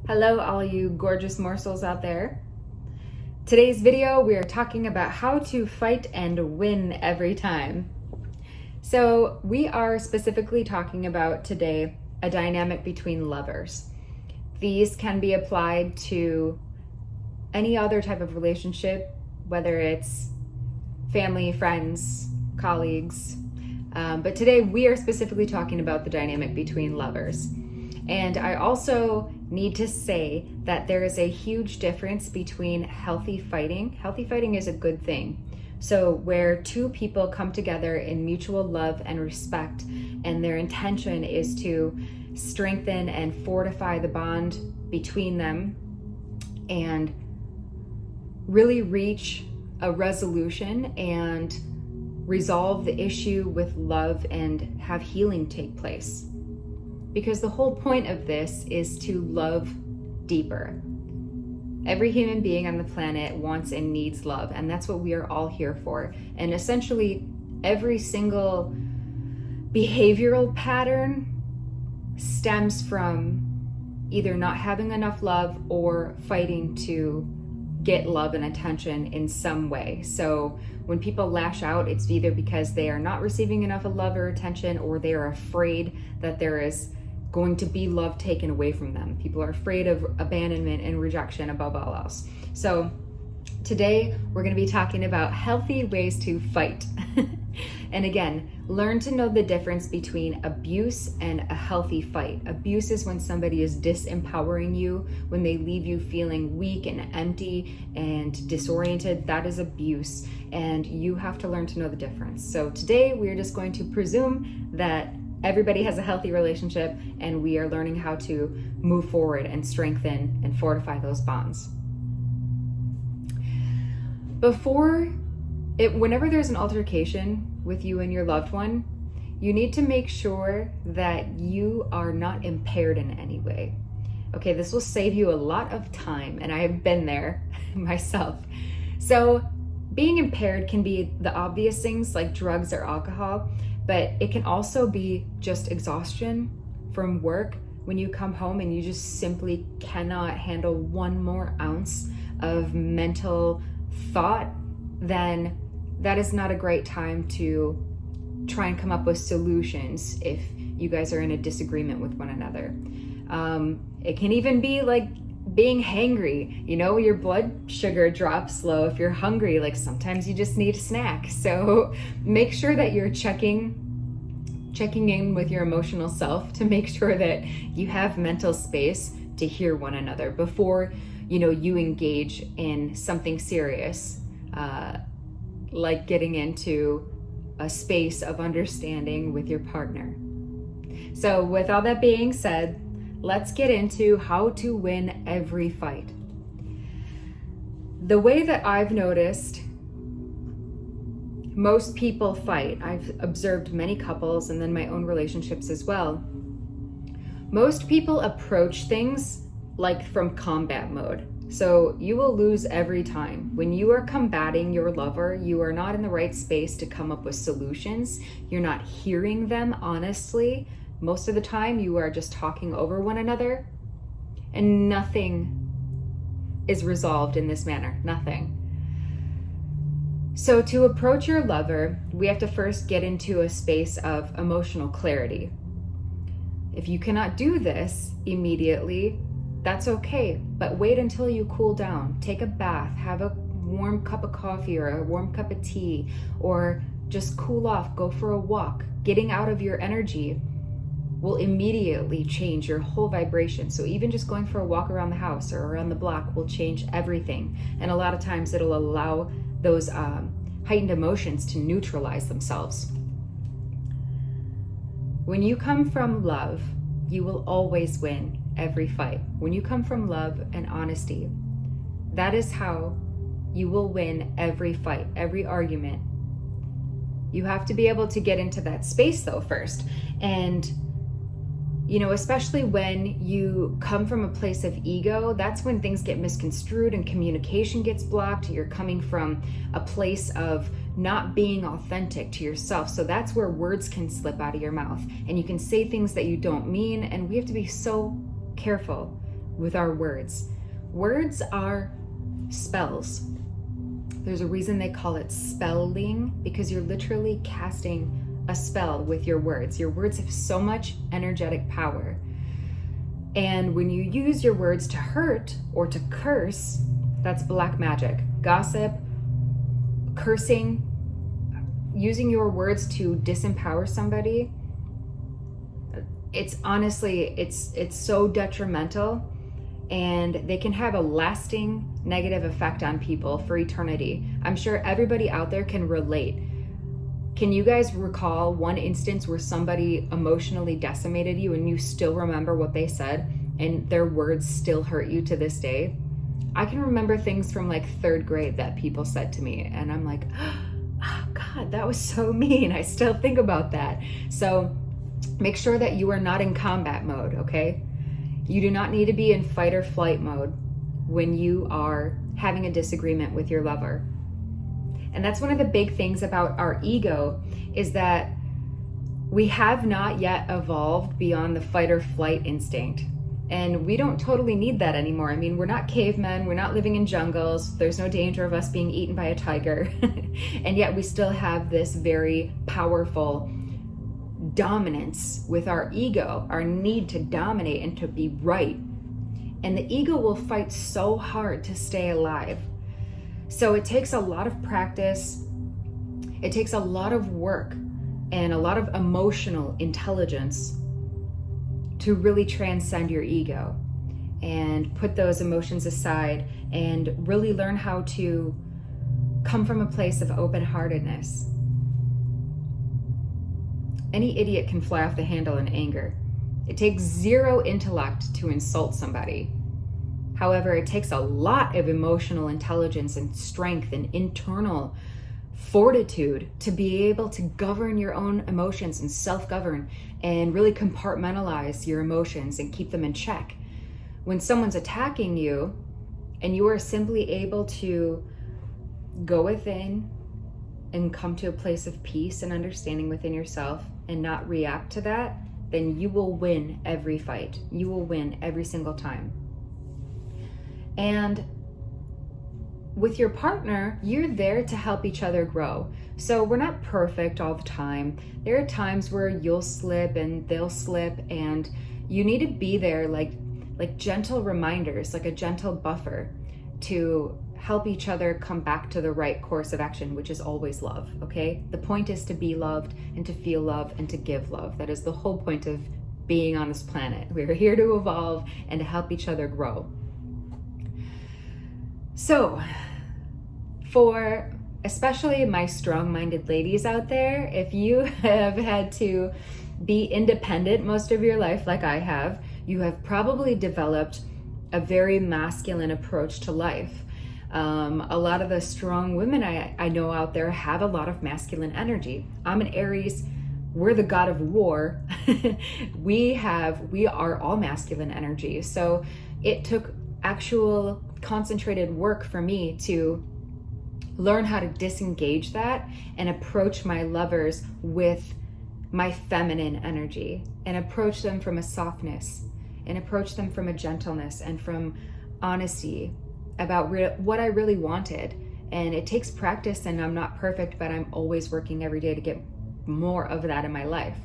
Hello, all you gorgeous morsels out there. Today's video, we are talking about how to fight and win every time. So we are specifically talking about today a dynamic between lovers. These can be applied to any other type of relationship, whether it's family, friends, colleagues. But today we are specifically talking about the dynamic between lovers. And I also need to say that there is a huge difference between healthy fighting. Healthy fighting is a good thing. So where two people come together in mutual love and respect, and their intention is to strengthen and fortify the bond between them and really reach a resolution and resolve the issue with love and have healing take place. Because the whole point of this is to love deeper. Every human being on the planet wants and needs love, and that's what we are all here for. And essentially, every single behavioral pattern stems from either not having enough love or fighting to get love and attention in some way. So when people lash out, it's either because they are not receiving enough of love or attention, or they are afraid that there is going to be love taken away from them. People are afraid of abandonment and rejection above all else. So today we're going to be talking about healthy ways to fight. And again, learn to know the difference between abuse and a healthy fight. Abuse is when somebody is disempowering you, when they leave you feeling weak and empty and disoriented. That is abuse, and you have to learn to know the difference. So today we are just going to presume that everybody has a healthy relationship, and we are learning how to move forward and strengthen and fortify those bonds. Whenever there's an altercation with you and your loved one, you need to make sure that you are not impaired in any way. Okay, this will save you a lot of time, and I have been there myself. So being impaired can be the obvious things like drugs or alcohol, but it can also be just exhaustion from work when you come home and you just simply cannot handle one more ounce of mental thought. Then that is not a great time to try and come up with solutions if you guys are in a disagreement with one another. It can even be like being hangry. You know, your blood sugar drops low if you're hungry. Like sometimes you just need a snack. So make sure that you're checking in with your emotional self to make sure that you have mental space to hear one another before you engage in something serious, like getting into a space of understanding with your partner. So with all that being said, let's get into how to win every fight. The way that I've noticed most people fight, I've observed many couples and then my own relationships as well. Most people approach things like from combat mode. So you will lose every time. When you are combating your lover, you are not in the right space to come up with solutions. You're not hearing them honestly. Most of the time you are just talking over one another, and nothing is resolved in this manner, nothing. So to approach your lover, we have to first get into a space of emotional clarity. If you cannot do this immediately, that's okay, but wait until you cool down. Take a bath, have a warm cup of coffee or a warm cup of tea, or just cool off, go for a walk. Getting out of your energy will immediately change your whole vibration. So even just going for a walk around the house or around the block will change everything. And a lot of times it'll allow those heightened emotions to neutralize themselves. When you come from love, you will always win every fight. When you come from love and honesty, that is how you will win every fight, every argument. You have to be able to get into that space though first. And especially when you come from a place of ego, that's when things get misconstrued and communication gets blocked. You're coming from a place of not being authentic to yourself. So that's where words can slip out of your mouth and you can say things that you don't mean. And we have to be so careful with our words. Words are spells. There's a reason they call it spelling, because you're literally casting a spell with your words. Your words have so much energetic power. And when you use your words to hurt or to curse, that's black magic. Gossip, cursing, using your words to disempower somebody, it's honestly, it's so detrimental, and they can have a lasting negative effect on people for eternity. I'm sure everybody out there can relate. Can you guys recall one instance where somebody emotionally decimated you and you still remember what they said and their words still hurt you to this day? I can remember things from like 3rd grade that people said to me, and I'm like, oh God, that was so mean. I still think about that. So make sure that you are not in combat mode, okay? You do not need to be in fight or flight mode when you are having a disagreement with your lover. And that's one of the big things about our ego, is that we have not yet evolved beyond the fight or flight instinct. And we don't totally need that anymore. I mean, we're not cavemen, we're not living in jungles, there's no danger of us being eaten by a tiger. And yet we still have this very powerful dominance with our ego, our need to dominate and to be right. And the ego will fight so hard to stay alive. So it takes a lot of practice, it takes a lot of work and a lot of emotional intelligence to really transcend your ego and put those emotions aside and really learn how to come from a place of open-heartedness. Any idiot can fly off the handle in anger. It takes zero intellect to insult somebody. However, it takes a lot of emotional intelligence and strength and internal fortitude to be able to govern your own emotions and self-govern and really compartmentalize your emotions and keep them in check. When someone's attacking you and you are simply able to go within and come to a place of peace and understanding within yourself and not react to that, then you will win every fight. You will win every single time. And with your partner, you're there to help each other grow. So we're not perfect all the time. There are times where you'll slip and they'll slip, and you need to be there like gentle reminders, like a gentle buffer to help each other come back to the right course of action, which is always love, okay? The point is to be loved and to feel love and to give love. That is the whole point of being on this planet. We're here to evolve and to help each other grow. So, for especially my strong-minded ladies out there, if you have had to be independent most of your life like I have, you have probably developed a very masculine approach to life. A lot of the strong women I know out there have a lot of masculine energy. I'm an Aries. We're the god of war. We are all masculine energy. So it took actual concentrated work for me to learn how to disengage that and approach my lovers with my feminine energy and approach them from a softness and approach them from a gentleness and from honesty about what I really wanted. And it takes practice, and I'm not perfect, but I'm always working every day to get more of that in my life.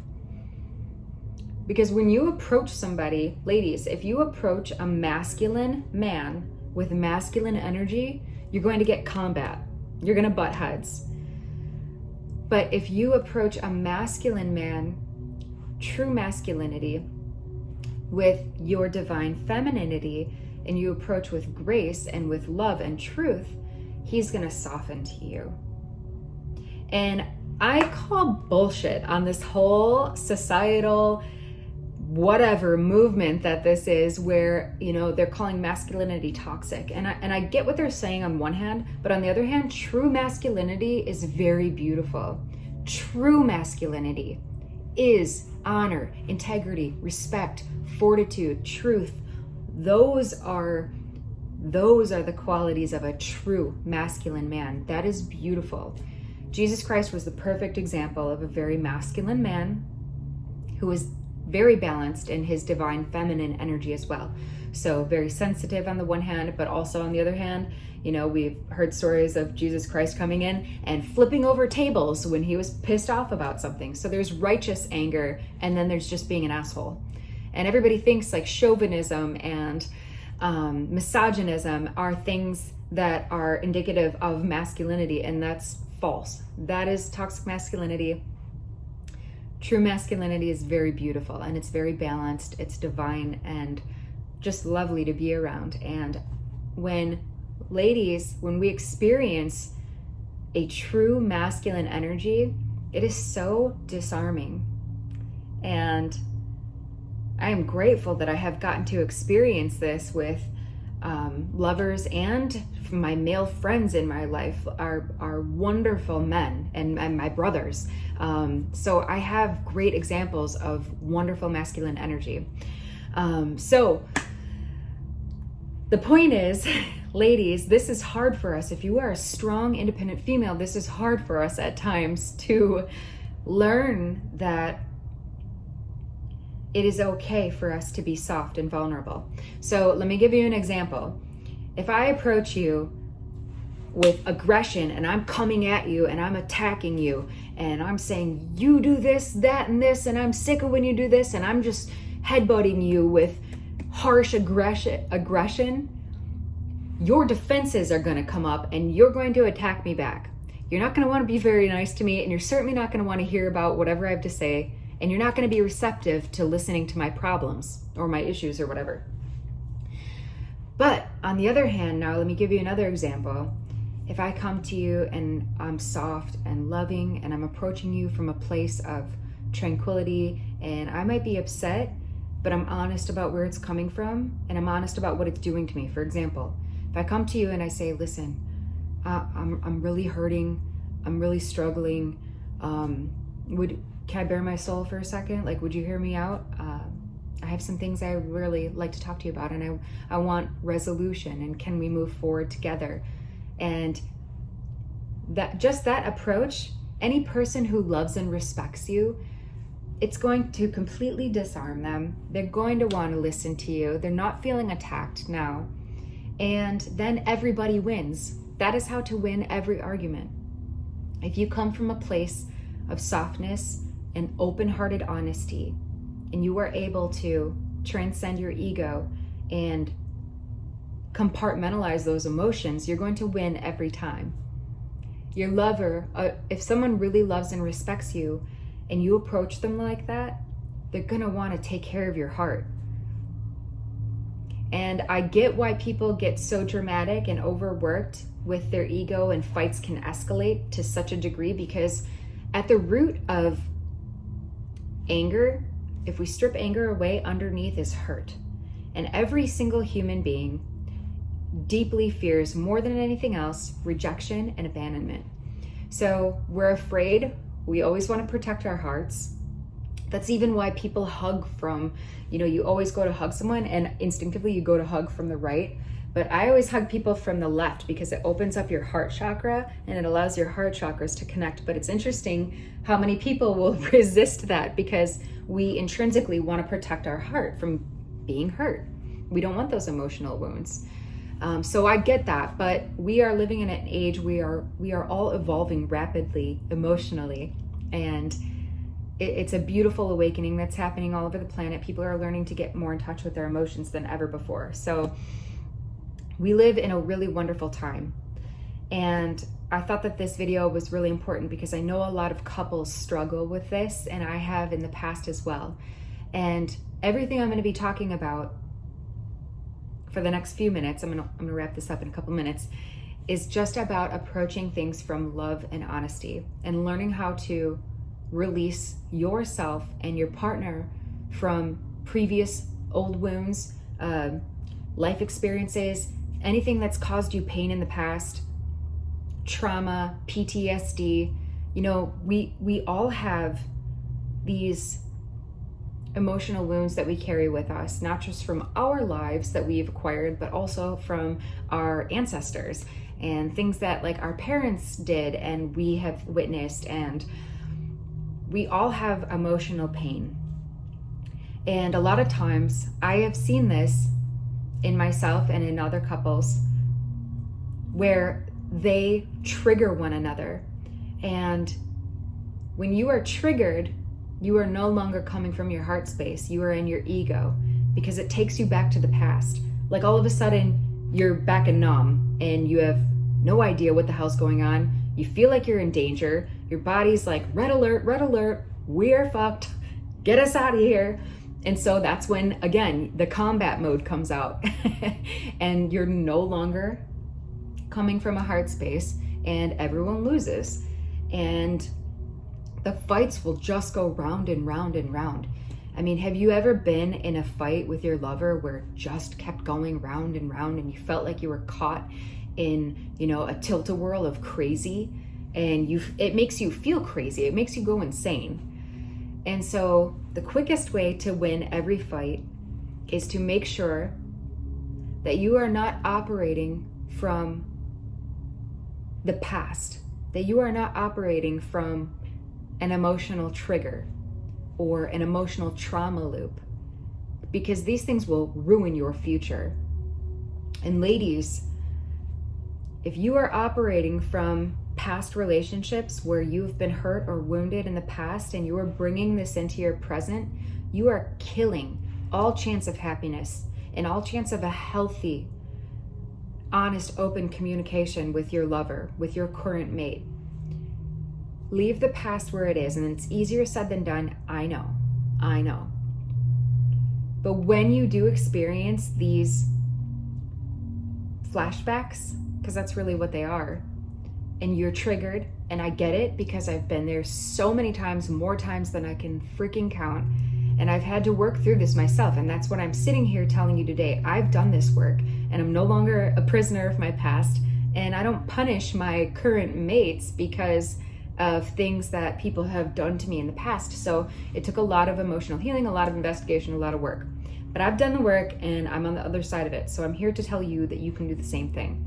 Because when you approach somebody, ladies, if you approach a masculine man with masculine energy, you're going to get combat. You're going to butt heads. But if you approach a masculine man, true masculinity, with your divine femininity, and you approach with grace and with love and truth, he's going to soften to you. And I call bullshit on this whole societal whatever movement that this is, where, you know, they're calling masculinity toxic. And I get what they're saying on one hand, but on the other hand, true masculinity is very beautiful. True masculinity is honor, integrity, respect, fortitude, truth. Those are the qualities of a true masculine man. That is beautiful. Jesus Christ was the perfect example of a very masculine man who was very balanced in his divine feminine energy as well. So very sensitive on the one hand, but also on the other hand, you know, we've heard stories of Jesus Christ coming in and flipping over tables when he was pissed off about something. So there's righteous anger, and then there's just being an asshole. And everybody thinks like chauvinism and misogynism are things that are indicative of masculinity, and that's false. That is toxic masculinity. True masculinity is very beautiful, and it's very balanced, it's divine, and just lovely to be around. And when we experience a true masculine energy, it is so disarming. And I am grateful that I have gotten to experience this with lovers and my male friends in my life are wonderful men and my brothers. So I have great examples of wonderful masculine energy. So the point is, ladies, this is hard for us. If you are a strong, independent female, this is hard for us at times to learn that it is okay for us to be soft and vulnerable. So let me give you an example. If I approach you with aggression and I'm coming at you and I'm attacking you and I'm saying, you do this, that, and this, and I'm sick of when you do this, and I'm just headbutting you with harsh aggression, your defenses are going to come up and you're going to attack me back. You're not going to want to be very nice to me, and you're certainly not going to want to hear about whatever I have to say, and you're not going to be receptive to listening to my problems or my issues or whatever. But on the other hand, now let me give you another example. If I come to you and I'm soft and loving and I'm approaching you from a place of tranquility, and I might be upset, but I'm honest about where it's coming from, and I'm honest about what it's doing to me. For example, if I come to you and I say, listen, I'm really hurting, I'm really struggling, can I bare my soul for a second? Like, would you hear me out? I have some things I really like to talk to you about, and I want resolution, and can we move forward together? And that approach, any person who loves and respects you, it's going to completely disarm them. They're going to want to listen to you. They're not feeling attacked now. And then everybody wins. That is how to win every argument. If you come from a place of softness and open-hearted honesty, and you are able to transcend your ego and compartmentalize those emotions, you're going to win every time. Your lover, if someone really loves and respects you and you approach them like that, they're gonna want to take care of your heart. And I get why people get so dramatic and overworked with their ego, and fights can escalate to such a degree, because at the root of anger, if we strip anger away, underneath is hurt. And every single human being deeply fears, more than anything else, rejection and abandonment. So we're afraid. We always want to protect our hearts. That's even why people hug from, you always go to hug someone and instinctively you go to hug from the right. But I always hug people from the left because it opens up your heart chakra and it allows your heart chakras to connect. But it's interesting how many people will resist that, because we intrinsically want to protect our heart from being hurt. We don't want those emotional wounds. So I get that, but we are living in an age we are all evolving rapidly emotionally, and it's a beautiful awakening that's happening all over the planet. People are learning to get more in touch with their emotions than ever before. So we live in a really wonderful time, and I thought that this video was really important because I know a lot of couples struggle with this, and I have in the past as well. And everything I'm going to be talking about for the next few minutes, I'm gonna wrap this up in a couple minutes, is just about approaching things from love and honesty, and learning how to release yourself and your partner from previous old wounds, life experiences, anything that's caused you pain in the past, trauma, PTSD. We all have these emotional wounds that we carry with us, not just from our lives that we've acquired, but also from our ancestors and things that like our parents did and we have witnessed. And we all have emotional pain. And a lot of times I have seen this in myself and in other couples where they trigger one another. And when you are triggered, you are no longer coming from your heart space. You are in your ego, because it takes you back to the past. Like all of a sudden, you're back in Nam and you have no idea what the hell's going on. You feel like you're in danger. Your body's like, red alert, we're fucked. Get us out of here. And so that's when, again, the combat mode comes out and you're no longer coming from a heart space, and everyone loses. And the fights will just go round and round and round. I mean, have you ever been in a fight with your lover where it just kept going round and round and you felt like you were caught in, a tilt-a-whirl of crazy, and it makes you feel crazy. It makes you go insane. And so the quickest way to win every fight is to make sure that you are not operating from the past, that you are not operating from an emotional trigger or an emotional trauma loop, because these things will ruin your future. And ladies, if you are operating from past relationships where you've been hurt or wounded in the past and you are bringing this into your present, you are killing all chance of happiness and all chance of a healthy, honest, open communication with your lover, with your current mate. Leave the past where it is, and it's easier said than done. I know. But when you do experience these flashbacks, because that's really what they are, and you're triggered, and I get it because I've been there so many times, more times than I can freaking count, and I've had to work through this myself, and that's what I'm sitting here telling you today. I've done this work, and I'm no longer a prisoner of my past, and I don't punish my current mates because of things that people have done to me in the past. So it took a lot of emotional healing, a lot of investigation, a lot of work. But I've done the work and I'm on the other side of it. So I'm here to tell you that you can do the same thing.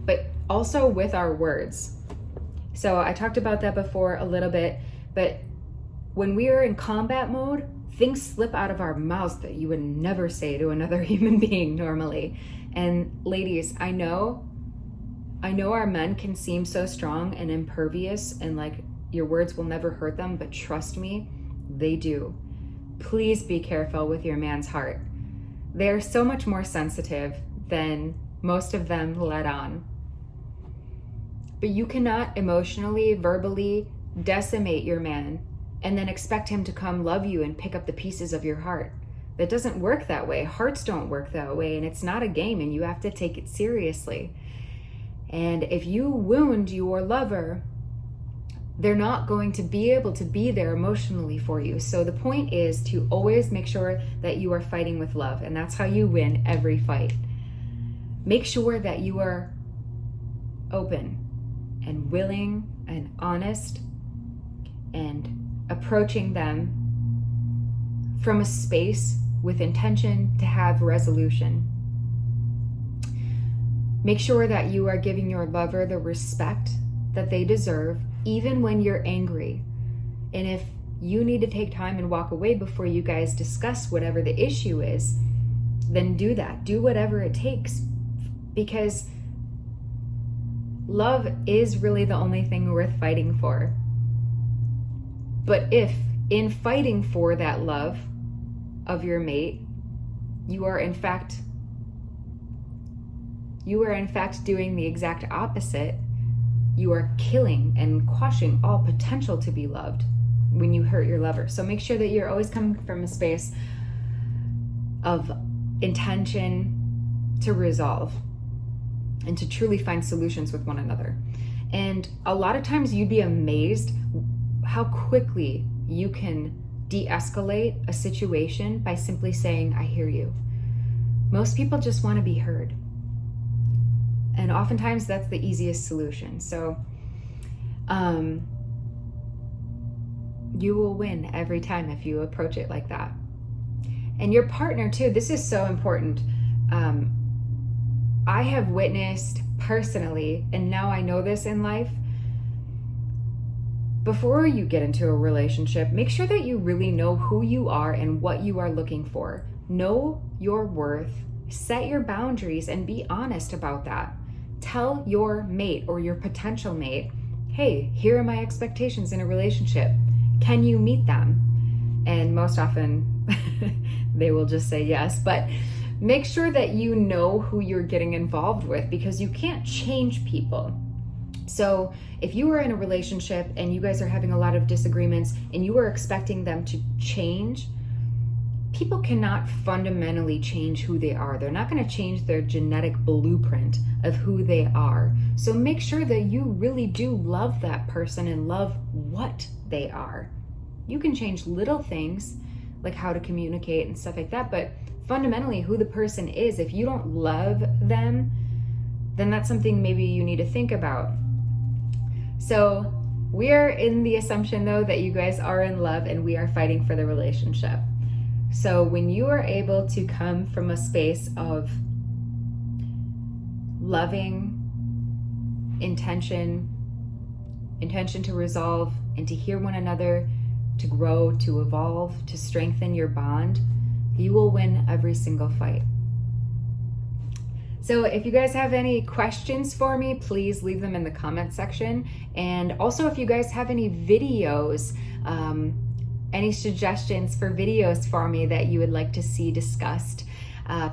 But also with our words. So I talked about that before a little bit, but when we are in combat mode, things slip out of our mouths that you would never say to another human being normally. And ladies, I know our men can seem so strong and impervious and like your words will never hurt them, but trust me, they do. Please be careful with your man's heart. They're so much more sensitive than most of them let on. But you cannot emotionally, verbally decimate your man and then expect him to come love you and pick up the pieces of your heart. That doesn't work that way. Hearts don't work that way, and it's not a game, and you have to take it seriously. And if you wound your lover, they're not going to be able to be there emotionally for you. So the point is to always make sure that you are fighting with love, and that's how you win every fight. Make sure that you are open and willing and honest and approaching them from a space with intention to have resolution. Make sure that you are giving your lover the respect that they deserve, even when you're angry. And if you need to take time and walk away before you guys discuss whatever the issue is, then do that. Do whatever it takes, because love is really the only thing worth fighting for. But if in fighting for that love of your mate, you are in fact doing the exact opposite, you are killing and quashing all potential to be loved when you hurt your lover. So make sure that you're always coming from a space of intention to resolve and to truly find solutions with one another. And a lot of times you'd be amazed how quickly you can de-escalate a situation by simply saying, I hear you. Most people just want to be heard. And oftentimes that's the easiest solution. So you will win every time if you approach it like that. And your partner too, this is so important. I have witnessed personally, and now I know this in life, before you get into a relationship, make sure that you really know who you are and what you are looking for. Know your worth, set your boundaries, and be honest about that. Tell your mate or your potential mate, hey, here are my expectations in a relationship. Can you meet them? And most often they will just say yes, but make sure that you know who you're getting involved with, because you can't change people. So if you are in a relationship and you guys are having a lot of disagreements and you are expecting them to change, people cannot fundamentally change who they are. They're not going to change their genetic blueprint of who they are. So make sure that you really do love that person and love what they are. You can change little things like how to communicate and stuff like that, but fundamentally who the person is, if you don't love them, then that's something maybe you need to think about. So we are in the assumption though that you guys are in love and we are fighting for the relationship. So when you are able to come from a space of loving intention to resolve and to hear one another, to grow, to evolve, to strengthen your bond, you will win every single fight. So if you guys have any questions for me, please leave them in the comment section. And also if you guys have any videos, any suggestions for videos for me that you would like to see discussed,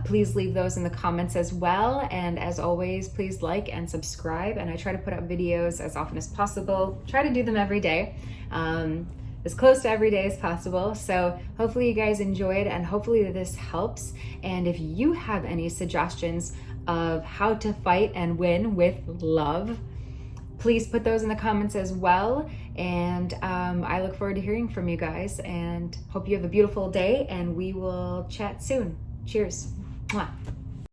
please leave those in the comments as well. And as always, please like and subscribe. And I try to put up videos as often as possible. Try to do them every day, as close to every day as possible. So hopefully you guys enjoy it and hopefully this helps. And if you have any suggestions of how to fight and win with love, please put those in the comments as well. And I look forward to hearing from you guys and hope you have a beautiful day, and we will chat soon. Cheers. Mwah.